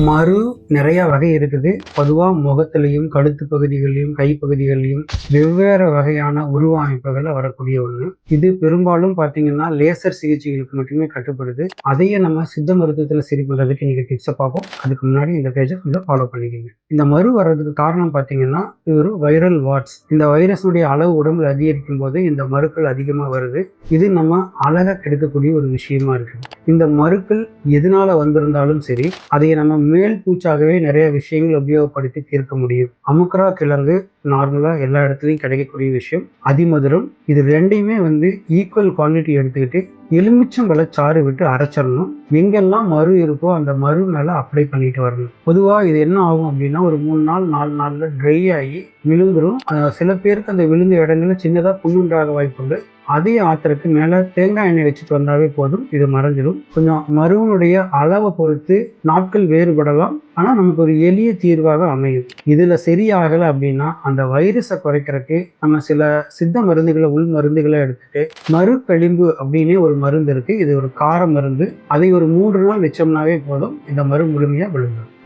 மரு நிறைய வகை இருக்குது. பொதுவா முகத்திலையும், கழுத்து பகுதிகள்லயும், கைப்பகுதிகள்லயும் வெவ்வேறு வகையான உருவ அமைப்புகள்ல வரக்கூடிய ஒண்ணு. இது பெரும்பாலும் பார்த்தீங்கன்னா, லேசர் சிகிச்சைகளுக்கு மட்டுமே கட்டுப்படுது. அதையே நம்ம சித்த மருத்துவத்துல சரி பண்றதுக்கு இன்னைக்கு டிப்ஸ பார்ப்போம். அதுக்கு முன்னாடி இந்த பேஜ கொஞ்சம் ஃபாலோ பண்ணிக்கங்க. இந்த மரு வர்றதுக்கு காரணம் பார்த்தீங்கன்னா, இது ஒரு வைரல் வாட்ஸ். இந்த வைரஸுடைய அளவு உடம்புல அதிகரிக்கும் போது இந்த மருக்கள் அதிகமா வருது. இது நம்ம அழகா கெடுக்கக்கூடிய ஒரு விஷயமா இருக்கு. இந்த மருக்கள் எதனால வந்திருந்தாலும் சரி, அதை நம்ம மேல் பூச்சாகவே நிறைய விஷயங்கள் உபயோகப்படுத்தி தீர்க்க முடியும். அமுக்கரா கிழங்கு நார்மலா எல்லா இடத்துலையும் கிடைக்கக்கூடிய விஷயம். அதிமதுரம் இது ரெண்டையுமே ஈக்குவல் குவான்டிட்டி எடுத்துக்கிட்டு எலுமிச்சம்பழ சாறு விட்டு அரைச்சிடணும். எங்கெல்லாம் மரு இருக்கோ அந்த மரு மேல அப்ளை பண்ணிட்டு வரணும். பொதுவா இது என்ன ஆகும் அப்படின்னா, ஒரு 3 நாள் 4 நாள்ல ட்ரை ஆகி விழுந்துரும். சில பேருக்கு அந்த விழுந்த இடங்கள்ல சின்னதா புண்ணுண்டாக வாய்ப்புண்டு. அதையும் ஆத்துறதுக்கு மேல தேங்காய் எண்ணெய் வச்சுட்டு வந்தாவே போதும், இது மறைஞ்சிடும். கொஞ்சம் மருவனுடைய அளவை பொறுத்து நாட்கள் வேறுபடலாம். ஆனா நமக்கு ஒரு எளிய தீர்வாக அமையும். இதுல சரியாகலை அப்படின்னா அந்த வைரஸை குறைக்கிறதுக்கு நம்ம சில சித்த மருந்துகளை உள் மருந்துகளை எடுத்துட்டு மறுக்களிம்பு அப்படின்னே ஒரு மருந்து இருக்கு. இது ஒரு கார மருந்து. அதை ஒரு 3 நாள் வச்சோம்னாவே போதும், இந்த மரு முழுமையா விழுந்துடும்.